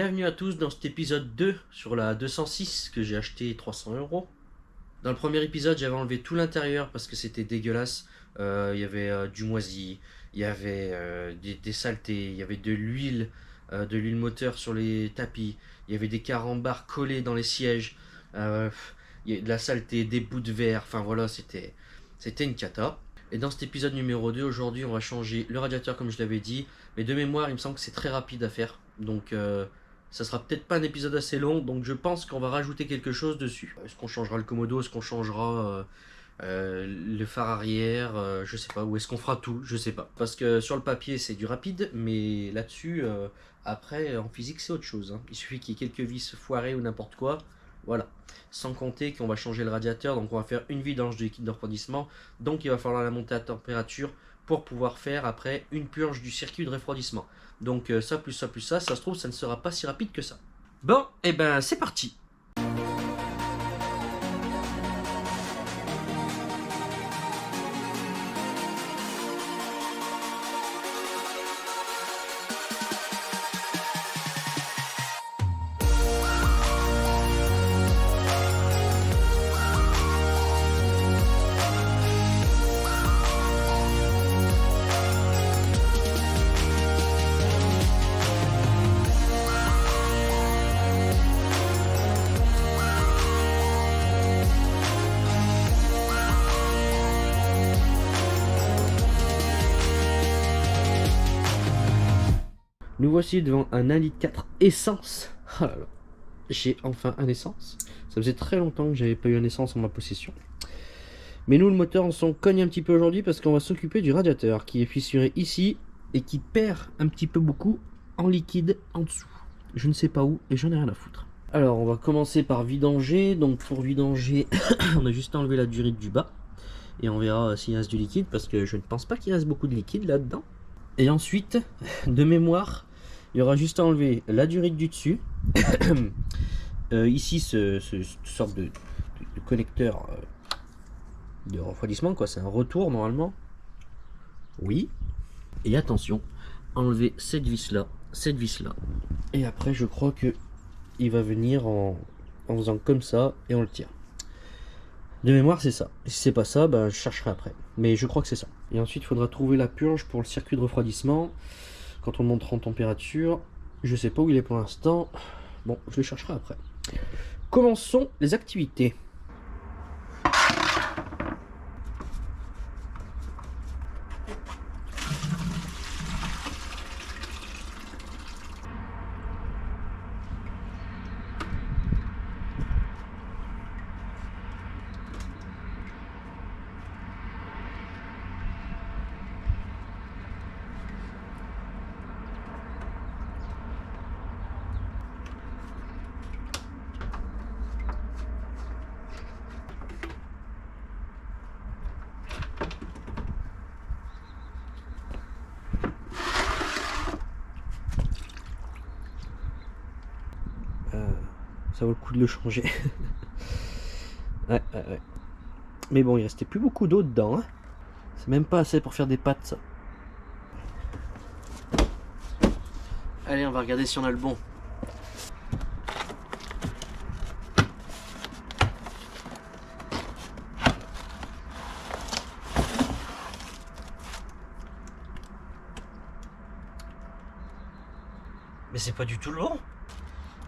Bienvenue à tous dans cet épisode 2 sur la 206 que j'ai acheté 300 €. Dans le premier épisode, j'avais enlevé tout l'intérieur parce que c'était dégueulasse. Il y avait du moisi, il y avait des saletés, il y avait de l'huile moteur sur les tapis, il y avait des carambars collés dans les sièges, il y a de la saleté, des bouts de verre, enfin voilà, c'était une cata. Et dans cet épisode numéro 2, aujourd'hui, on va changer le radiateur comme je l'avais dit. Mais de mémoire, il me semble que c'est très rapide à faire. Donc ça sera peut-être pas un épisode assez long. Donc je pense qu'on va rajouter quelque chose dessus. Est-ce qu'on changera le commodo? Est-ce qu'on changera le phare arrière? Je sais pas. Ou est-ce qu'on fera tout? Je sais pas. Parce que sur le papier, c'est du rapide. Mais là-dessus, après, en physique, c'est autre chose, hein. Il suffit qu'il y ait quelques vis foirées ou n'importe quoi. Voilà. Sans compter qu'on va changer le radiateur, donc on va faire une vidange de liquide de refroidissement, donc il va falloir la monter à température pour pouvoir faire après une purge du circuit de refroidissement. Donc ça plus ça plus ça se trouve ça ne sera pas si rapide que ça. Bon, et ben c'est parti. Nous voici devant un 1,4 litre essence. Oh là là. J'ai enfin un essence. Ça faisait très longtemps que j'avais pas eu un essence en ma possession. Mais nous, le moteur, on s'en cogne un petit peu aujourd'hui parce qu'on va s'occuper du radiateur qui est fissuré ici et qui perd un petit peu beaucoup en liquide en dessous. Je ne sais pas où et j'en ai rien à foutre. Alors, on va commencer par vidanger. Donc, pour vidanger, on a juste enlevé la durite du bas et on verra s'il reste du liquide parce que je ne pense pas qu'il reste beaucoup de liquide là-dedans. Et ensuite, de mémoire, il y aura juste à enlever la durite du dessus. Ici, ce sorte de connecteur de refroidissement, quoi. C'est un retour normalement. Oui. Et attention, enlever cette vis là. Et après, je crois que il va venir en faisant comme ça et on le tire. De mémoire, c'est ça. Si c'est pas ça, ben, je chercherai après. Mais je crois que c'est ça. Et ensuite, il faudra trouver la purge pour le circuit de refroidissement. Quand on montera en température, je sais pas où il est pour l'instant. Bon, je le chercherai après. Commençons les activités. Ça vaut le coup de le changer. Ouais. Mais bon, il restait plus beaucoup d'eau dedans, hein. C'est même pas assez pour faire des pâtes, ça. Allez, on va regarder si on a le bon. Mais c'est pas du tout le bon.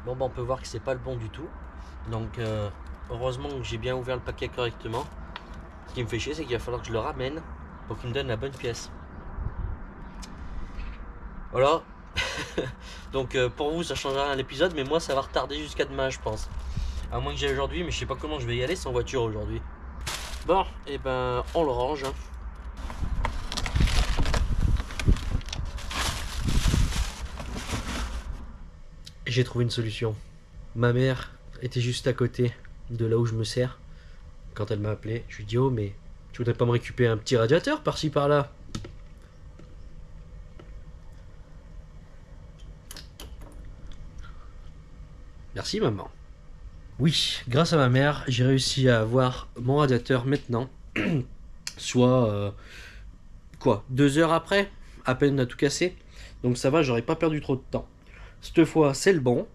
Bon, bah on peut voir que c'est pas le bon du tout. Donc heureusement que j'ai bien ouvert le paquet correctement. Ce qui me fait chier, c'est qu'il va falloir que je le ramène pour qu'il me donne la bonne pièce. Voilà. Donc pour vous ça changera rien à l'épisode, mais moi ça va retarder jusqu'à demain, je pense. À moins que j'aille aujourd'hui, mais je sais pas comment je vais y aller sans voiture aujourd'hui. Bon, et ben on le range, hein. J'ai trouvé une solution. Ma mère était juste à côté de là où je me sers. Quand elle m'a appelé, je lui ai dit: oh, mais tu voudrais pas me récupérer un petit radiateur par-ci par-là? Merci maman. Oui, grâce à ma mère, j'ai réussi à avoir mon radiateur maintenant. Soit 2 heures après, à peine on a tout cassé. Donc ça va, j'aurais pas perdu trop de temps. Cette fois, c'est le bon.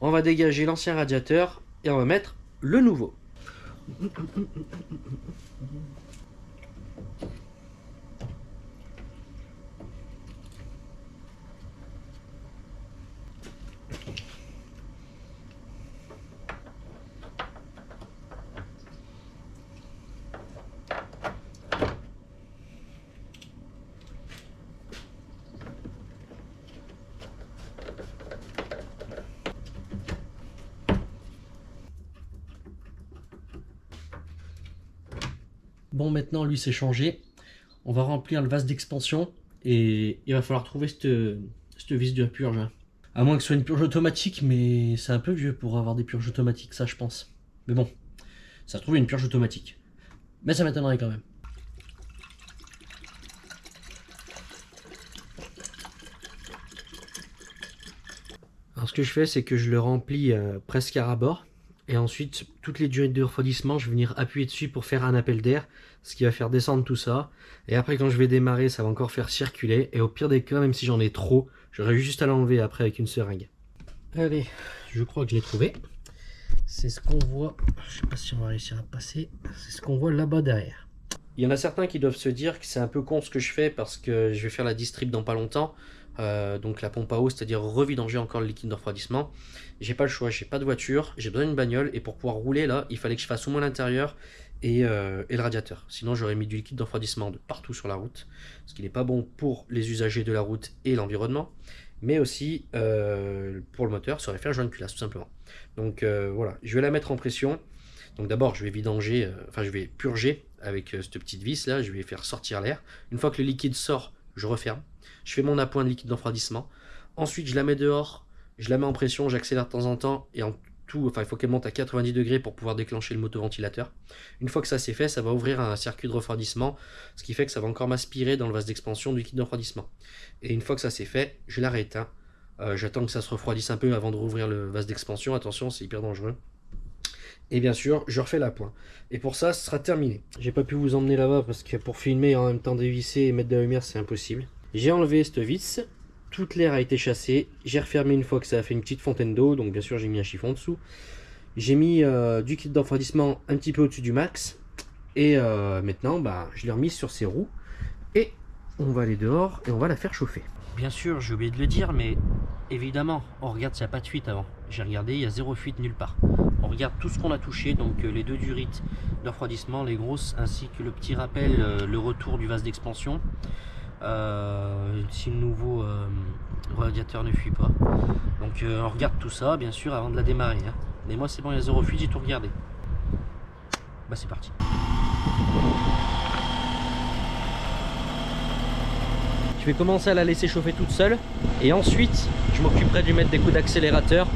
On va dégager l'ancien radiateur et on va mettre le nouveau. Bon, maintenant, lui, c'est changé. On va remplir le vase d'expansion et il va falloir trouver cette vis de purge. À moins que ce soit une purge automatique, mais c'est un peu vieux pour avoir des purges automatiques, ça, je pense. Mais bon, ça se trouve une purge automatique. Mais ça m'étonnerait quand même. Alors, ce que je fais, c'est que je le remplis presque à ras-bord. Et ensuite, toutes les durées de refroidissement, je vais venir appuyer dessus pour faire un appel d'air, ce qui va faire descendre tout ça. Et après, quand je vais démarrer, ça va encore faire circuler. Et au pire des cas, même si j'en ai trop, j'aurai juste à l'enlever après avec une seringue. Allez, je crois que je l'ai trouvé. C'est ce qu'on voit. Je sais pas si on va réussir à passer. C'est ce qu'on voit là-bas derrière. Il y en a certains qui doivent se dire que c'est un peu con ce que je fais parce que je vais faire la distrib dans pas longtemps. Donc la pompe à eau, c'est-à-dire revidanger encore le liquide de refroidissement. J'ai pas le choix, j'ai pas de voiture, j'ai besoin d'une bagnole et pour pouvoir rouler là, il fallait que je fasse au moins l'intérieur et le radiateur. Sinon j'aurais mis du liquide de refroidissement de partout sur la route, ce qui n'est pas bon pour les usagers de la route et l'environnement, mais aussi pour le moteur, ça aurait fait un joint de culasse tout simplement. Donc voilà, je vais la mettre en pression. Donc d'abord je vais vidanger, je vais purger avec cette petite vis là, je vais faire sortir l'air. Une fois que le liquide sort, je referme. Je fais mon appoint de liquide de refroidissement. Ensuite, je la mets dehors, je la mets en pression, j'accélère de temps en temps. Et en tout, il faut qu'elle monte à 90 degrés pour pouvoir déclencher le motoventilateur. Une fois que ça c'est fait, ça va ouvrir un circuit de refroidissement, ce qui fait que ça va encore m'aspirer dans le vase d'expansion du liquide de refroidissement. Et une fois que ça c'est fait, je la rééteins. J'attends que ça se refroidisse un peu avant de rouvrir le vase d'expansion. Attention, c'est hyper dangereux. Et bien sûr, je refais l'appoint. Et pour ça, ce sera terminé. J'ai pas pu vous emmener là-bas parce que pour filmer et en même temps dévisser et mettre de la lumière, c'est impossible. J'ai enlevé cette vis, toute l'air a été chassé, j'ai refermé une fois que ça a fait une petite fontaine d'eau, donc bien sûr j'ai mis un chiffon dessous. J'ai mis du liquide de refroidissement un petit peu au-dessus du max, et maintenant je l'ai remis sur ses roues, et on va aller dehors et on va la faire chauffer. Bien sûr, j'ai oublié de le dire, mais évidemment, on regarde s'il n'y a pas de fuite avant. J'ai regardé, il y a zéro fuite nulle part. On regarde tout ce qu'on a touché, donc les deux durites de refroidissement, les grosses, ainsi que le petit rappel, le retour du vase d'expansion. Si le nouveau radiateur ne fuit pas. Donc on regarde tout ça bien sûr avant de la démarrer. Hein. Mais moi c'est bon, il y a zéro fuite, j'ai tout regardé. Bah c'est parti. Je vais commencer à la laisser chauffer toute seule et ensuite je m'occuperai de lui mettre des coups d'accélérateur.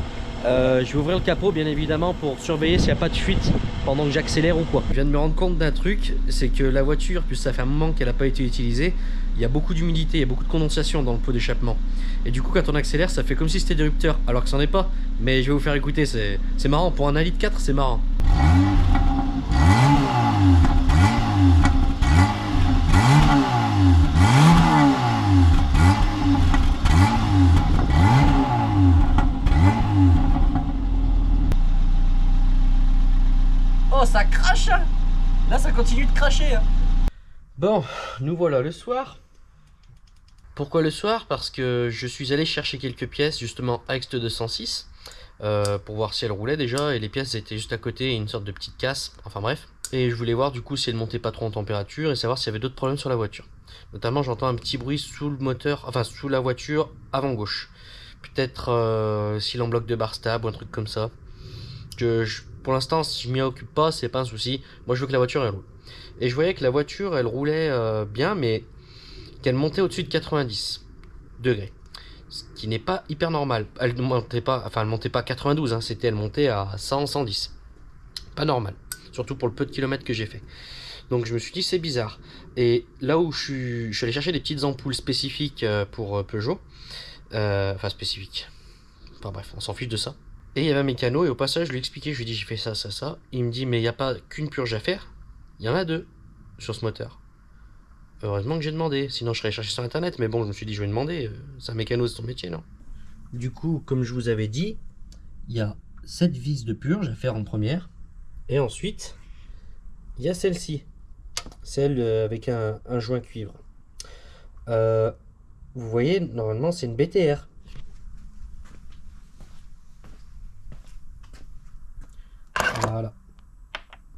Je vais ouvrir le capot bien évidemment pour surveiller s'il n'y a pas de fuite pendant que j'accélère ou quoi. Je viens de me rendre compte d'un truc, c'est que la voiture, puisque ça fait un moment qu'elle n'a pas été utilisée, il y a beaucoup d'humidité, il y a beaucoup de condensation dans le pot d'échappement. Et du coup quand on accélère ça fait comme si c'était des rupteurs, alors que c'en est pas. Mais je vais vous faire écouter, c'est marrant, pour un 1,4 litre c'est marrant. Oh ça crache hein. Là ça continue de cracher hein. Bon, nous voilà le soir. Pourquoi le soir? Parce que je suis allé chercher quelques pièces justement avec cette 206 pour voir si elle roulait déjà, et les pièces étaient juste à côté, une sorte de petite casse, enfin bref. Et je voulais voir du coup si elle montait pas trop en température et savoir s'il y avait d'autres problèmes sur la voiture. Notamment j'entends un petit bruit sous le moteur, enfin sous la voiture avant gauche. Peut-être s'il en bloque de barre stable ou un truc comme ça. Pour l'instant si je m'y occupe pas c'est pas un souci, moi je veux que la voiture elle roule. Et je voyais que la voiture elle roulait bien, mais qu'elle montait au-dessus de 90 degrés, ce qui n'est pas hyper normal. Elle montait pas à 92 hein, elle montait à 100, 110, pas normal, surtout pour le peu de kilomètres que j'ai fait. Donc je me suis dit c'est bizarre, et là où je suis allé chercher des petites ampoules spécifiques pour Peugeot, spécifiques, enfin bref on s'en fiche de ça. Et il y avait un mécano, et au passage je lui ai expliqué, je lui ai dit j'ai fait ça, ça, ça. Il me dit mais il n'y a pas qu'une purge à faire, il y en a deux sur ce moteur. Heureusement que j'ai demandé, sinon je serais cherché sur internet, mais bon je me suis dit je vais demander, c'est un mécano, c'est ton métier non? Du coup, comme je vous avais dit, il y a cette vis de purge à faire en première. Et ensuite, il y a celle-ci. Celle avec un joint cuivre. Euh, vous voyez, normalement, c'est une BTR. Voilà.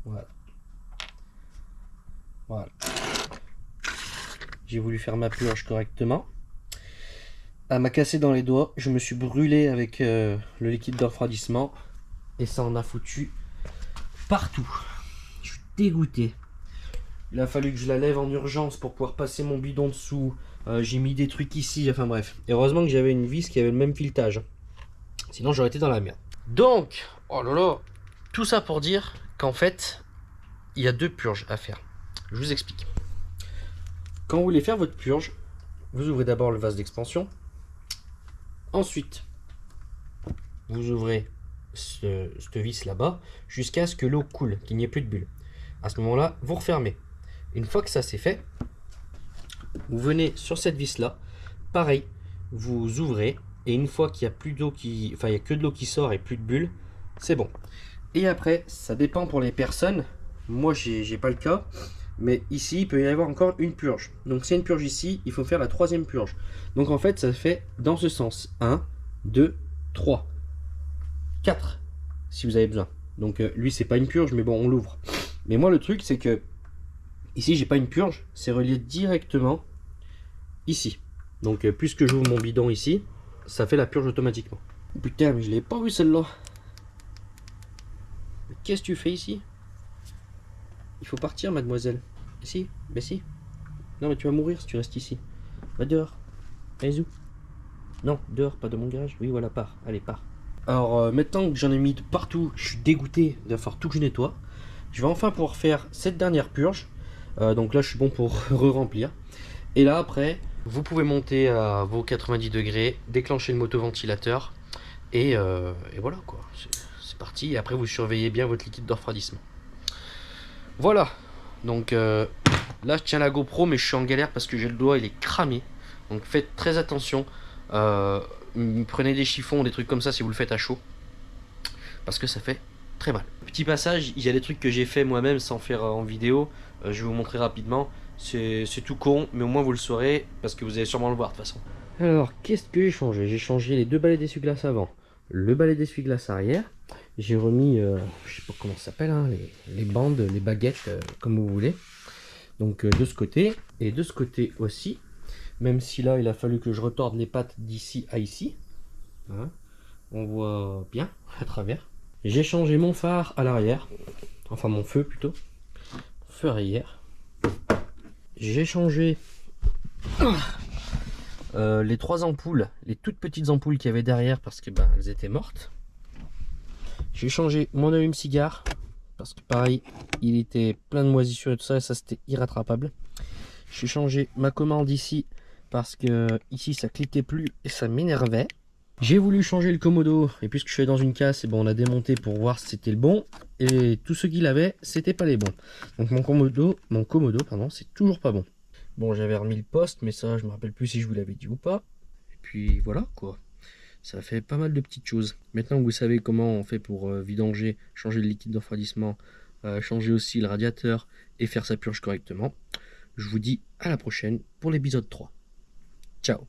Voilà. Voilà. J'ai voulu faire ma purge correctement. Elle m'a cassé dans les doigts. Je me suis brûlé avec le liquide de refroidissement. Et ça en a foutu partout. Je suis dégoûté. Il a fallu que je la lève en urgence pour pouvoir passer mon bidon dessous. J'ai mis des trucs ici. Enfin bref. Et heureusement que j'avais une vis qui avait le même filetage. Sinon j'aurais été dans la merde. Donc, oh là là. Tout ça pour dire qu'en fait, il y a 2 purges à faire. Je vous explique. Quand vous voulez faire votre purge, vous ouvrez d'abord le vase d'expansion. Ensuite, vous ouvrez cette vis là-bas jusqu'à ce que l'eau coule, qu'il n'y ait plus de bulles. À ce moment-là, vous refermez. Une fois que ça c'est fait, vous venez sur cette vis-là. Pareil, vous ouvrez et une fois qu'il n'y a plus d'eau qui, enfin il y a que de l'eau qui sort et plus de bulles, c'est bon. Et après, ça dépend pour les personnes. Moi, j'ai pas le cas. Mais ici, il peut y avoir encore une purge. Donc, c'est une purge ici, il faut faire la 3e purge. Donc, en fait, ça fait dans ce sens. 1, 2, 3, 4, si vous avez besoin. Donc, lui, c'est pas une purge, mais bon, on l'ouvre. Mais moi, le truc, c'est que ici, j'ai pas une purge. C'est relié directement ici. Donc, puisque j'ouvre mon bidon ici, ça fait la purge automatiquement. Putain, mais je l'ai pas vu celle-là. Qu'est-ce que tu fais ici? Il faut partir, mademoiselle. Si, mais si. Non, mais tu vas mourir si tu restes ici. Va dehors. Allez, où? Non, dehors, pas de mon garage. Oui, voilà, pars. Allez, pars. Alors, maintenant que j'en ai mis de partout, je suis dégoûté de faire tout que je nettoie. Je vais enfin pouvoir faire cette dernière purge. Donc là, je suis bon pour re-remplir. Et là, après, vous pouvez monter à vos 90 degrés, déclencher le motoventilateur. Et voilà, quoi. C'est parti. Et après, vous surveillez bien votre liquide de refroidissement. Voilà. Donc là, je tiens la GoPro, mais je suis en galère parce que j'ai le doigt, il est cramé. Donc faites très attention. Prenez des chiffons, des trucs comme ça si vous le faites à chaud. Parce que ça fait très mal. Petit passage, il y a des trucs que j'ai fait moi-même sans faire en vidéo. Je vais vous montrer rapidement. C'est tout con, mais au moins vous le saurez parce que vous allez sûrement le voir de toute façon. Alors, qu'est-ce que j'ai changé? J'ai changé les 2 balais d'essuie-glace avant, le balai d'essuie-glace arrière. J'ai remis, je sais pas comment ça s'appelle, hein, les bandes, les baguettes, comme vous voulez. Donc de ce côté et de ce côté aussi. Même si là, il a fallu que je retorde les pattes d'ici à ici. Hein, on voit bien à travers. J'ai changé mon phare à l'arrière. Enfin, mon feu plutôt. Feu arrière. J'ai changé les 3 ampoules, les toutes petites ampoules qu'il y avait derrière parce que ben, elles étaient mortes. J'ai changé mon allume-cigare parce que pareil, il était plein de moisissures et tout ça, et ça c'était irrattrapable. J'ai changé ma commande ici parce que ici ça cliquait plus et ça m'énervait. J'ai voulu changer le commodo et puisque je suis dans une casse, et ben on a démonté pour voir si c'était le bon et tout ce qu'il avait, c'était pas les bons. Donc mon commodo pardon, c'est toujours pas bon. Bon, j'avais remis le poste, mais ça je me rappelle plus si je vous l'avais dit ou pas. Et puis voilà quoi. Ça fait pas mal de petites choses. Maintenant que vous savez comment on fait pour vidanger, changer le liquide de refroidissement, changer aussi le radiateur et faire sa purge correctement, je vous dis à la prochaine pour l'épisode 3. Ciao.